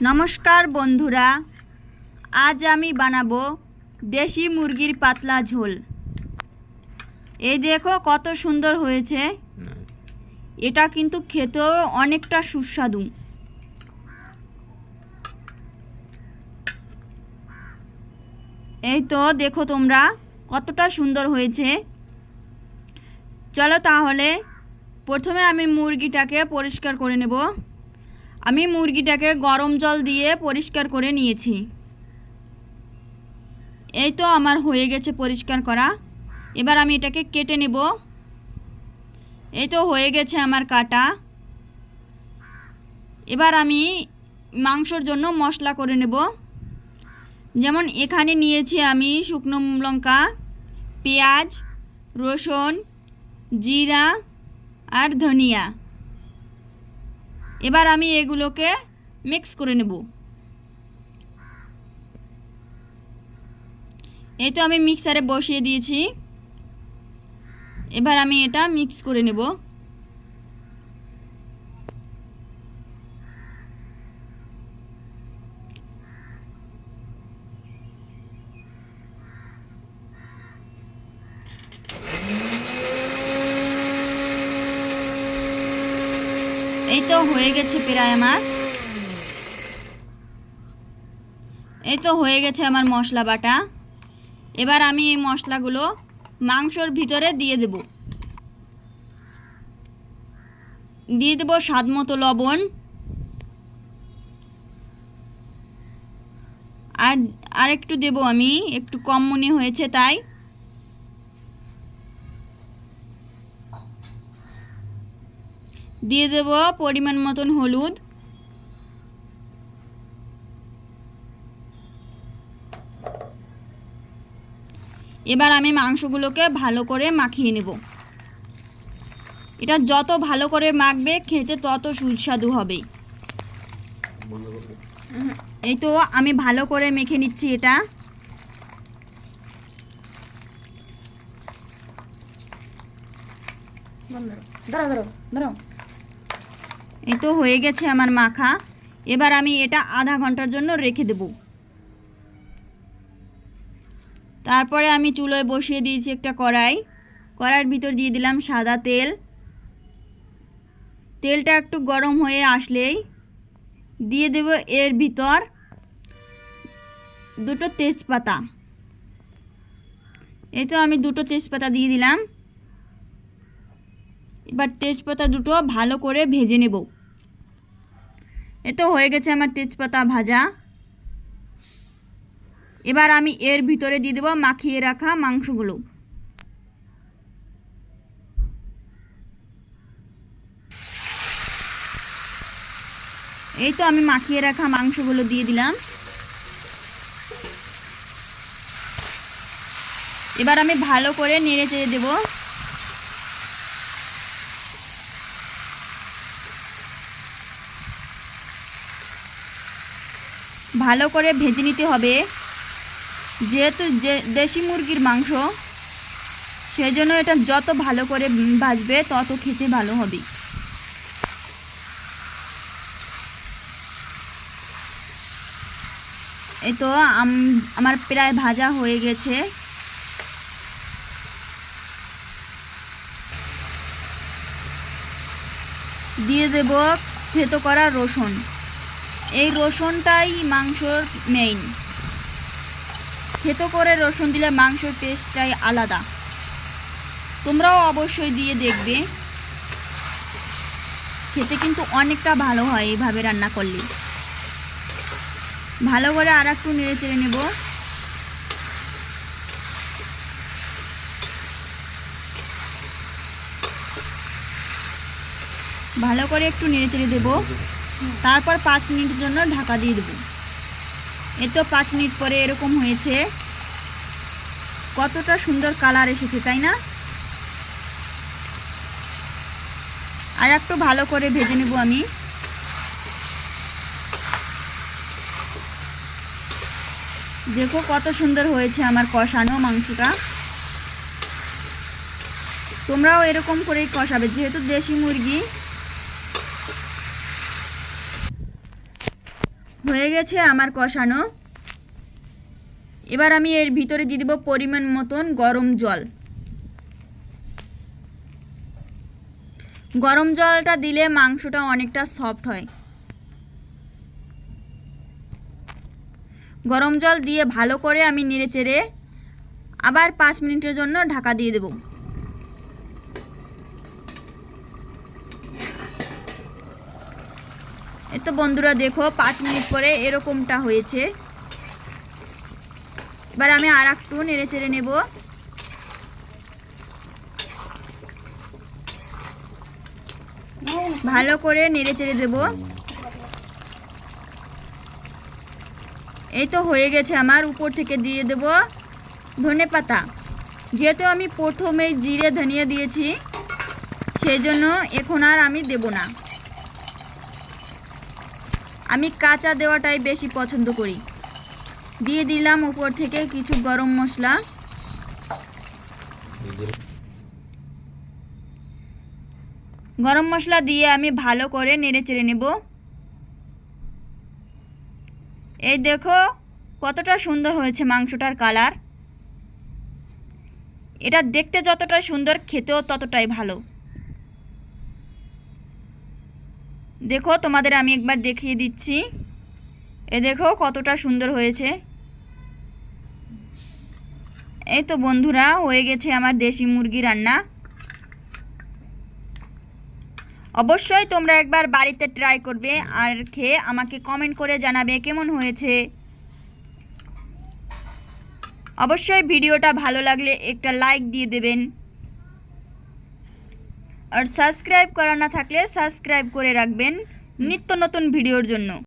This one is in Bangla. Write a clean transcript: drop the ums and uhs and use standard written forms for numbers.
নমস্কার বন্ধুরা, আজ আমি বানাবো দেশি মুরগির পাতলা ঝোল। এই দেখো কত সুন্দর হয়েছে। এটা কিন্তু খেতেও অনেকটা সুস্বাদু। এই তো দেখো তোমরা কতটা সুন্দর হয়েছে। চলো তাহলে প্রথমে আমি মুরগিটাকে পরিষ্কার করে নেব। আমি মুরগিটাকে গরম জল দিয়ে পরিষ্কার করে নিয়েছি। এই তো আমার হয়ে গেছে পরিষ্কার করা। এবার আমি এটাকে কেটে নেব। এই তো হয়ে গেছে আমার কাটা। এবার আমি মাংসর জন্য মশলা করে নেব। যেমন এখানে নিয়েছি আমি শুকনো লঙ্কা, পেঁয়াজ, রসুন, জিরা আর ধনিয়া। এবার আমি এগুলোকে মিক্স করে নেব। এই তো আমি মিক্সারে বসিয়ে দিয়েছি। এবার আমি এটা মিক্স করে নেব। এই তো হয়ে গেছে প্রায় আমার। এই তো হয়ে গেছে আমার মশলা বাটা। এবার আমি এই মশলাগুলো মাংসর ভিতরে দিয়ে দেব। স্বাদ মতো লবণ আর একটু দেব, আমি একটু কম মনে হয়েছে তাই। দিয়ে দেব পরিমাণ মতন হলুদ। এবার আমি মাংসগুলোকে ভালো করে মাখিয়ে নেব। এটা যত ভালো করে মাখবে খেতে তত সুস্বাদু হবে। এই তো আমি ভালো করে মেখে নিচ্ছি এটা। এই তো হয়ে গেছে আমার মাখা। এবার আমি এটা আধা ঘন্টার জন্য রেখে দেব। তারপরে আমি চুলোয় বসিয়ে দিয়েছি একটা কড়াই। কড়াইয়ের ভিতর দিয়ে দিলাম সাদা তেল। তেলটা একটু গরম হয়ে আসলেই দিয়ে দেব এর ভিতর দুটো তেজপাতা। এই তো আমি দুটো তেজপাতা দিয়ে দিলাম। এবার তেজপাতা দুটো ভালো করে ভেজে নেব। এই তো হয়ে গেছে আমার তেজপাতা ভাজা। এবার আমি এর ভিতরে দিয়ে দেব মাখিয়ে রাখা মাংসগুলো। এই তো আমি মাখিয়ে রাখা মাংসগুলো দিয়ে দিলাম। এবার আমি ভালো করে নেড়ে চেড়ে দেব। ভালো করে ভেজে নিতে হবে, যেহেতু দেশি মুরগির মাংস, সেজন্য এটা যত ভালো করে ভাজবে তত খেতে ভালো হবে। এই তো আমার প্রায় ভাজা হয়ে গেছে। দিয়ে দেব থেতো করা রসুন। এই রসুনটাই মাংসর মেইন। থেতো করে রসুন দিলে মাংসর টেস্টটাই আলাদা। তোমরাও অবশ্যই দিয়ে দেখবে, খেতে কিন্তু অনেকটা ভালো হয় এইভাবে রান্না করলে। ভালো করে আর একটু নেড়ে চেড়ে নেব। ভালো করে একটু নেড়ে চেড়ে দেবো। তারপর 5 মিনিটের জন্য ঢাকা দিয়ে দেব। এই তো 5 মিনিট পরে এরকম হয়েছে। কতটা সুন্দর কালার এসেছে তাই না? আর একটু ভালো করে ভেজে নেব আমি। দেখো কত সুন্দর হয়েছে আমার কষানো মাংসটা। তোমরাও এরকম করেই কষাবে, যেহেতু দেশি মুরগি। হয়ে গেছে আমার কষানো। এবার আমি এর ভিতরে দিয়ে দেব পরিমাণ মতন গরম জল। গরম জলটা দিলে মাংসটা অনেকটা সফট হয়। গরম জল দিয়ে ভালো করে আমি নেড়েচেড়ে আবার 5 মিনিটের জন্য ঢাকা দিয়ে দেব। এই তো বন্ধুরা দেখো 5 মিনিট পরে এরকমটা হয়েছে। এবার আমি আর একটু নেড়েচেড়ে নেব। ভালো করে নেড়েচেড়ে দেব। এই তো হয়ে গেছে আমার। উপর থেকে দিয়ে দেব ধনেপাতা। যেহেতু আমি প্রথমেই জিরে ধনিয়া দিয়েছি সেই জন্য এখন আর আমি দেব না। আমি কাঁচা দেওয়াটাই বেশি পছন্দ করি। দিয়ে দিলাম উপর থেকে কিছু গরম মশলা। গরম মশলা দিয়ে আমি ভালো করে নেড়েচেড়ে নেব। এই দেখো কতটা সুন্দর হয়েছে মাংসটার কালার। এটা দেখতে যতটা সুন্দর খেতেও ততটাই ভালো। দেখো তোমাদের আমি একবার দেখিয়ে দিচ্ছি। এ দেখো কতটা সুন্দর হয়েছে। এই তো বন্ধুরা হয়ে গেছে আমার দেশি মুরগি রান্না। অবশ্যই তোমরা একবার বাড়িতে ট্রাই করবে আর খেয়ে আমাকে কমেন্ট করে জানাবে কেমন হয়েছে। অবশ্যই ভিডিওটা ভালো লাগলে একটা লাইক দিয়ে দেবেন। আর সাবস্ক্রাইব করা না থাকলে সাবস্ক্রাইব করে রাখবেন নিত্য নতুন ভিডিওর জন্য।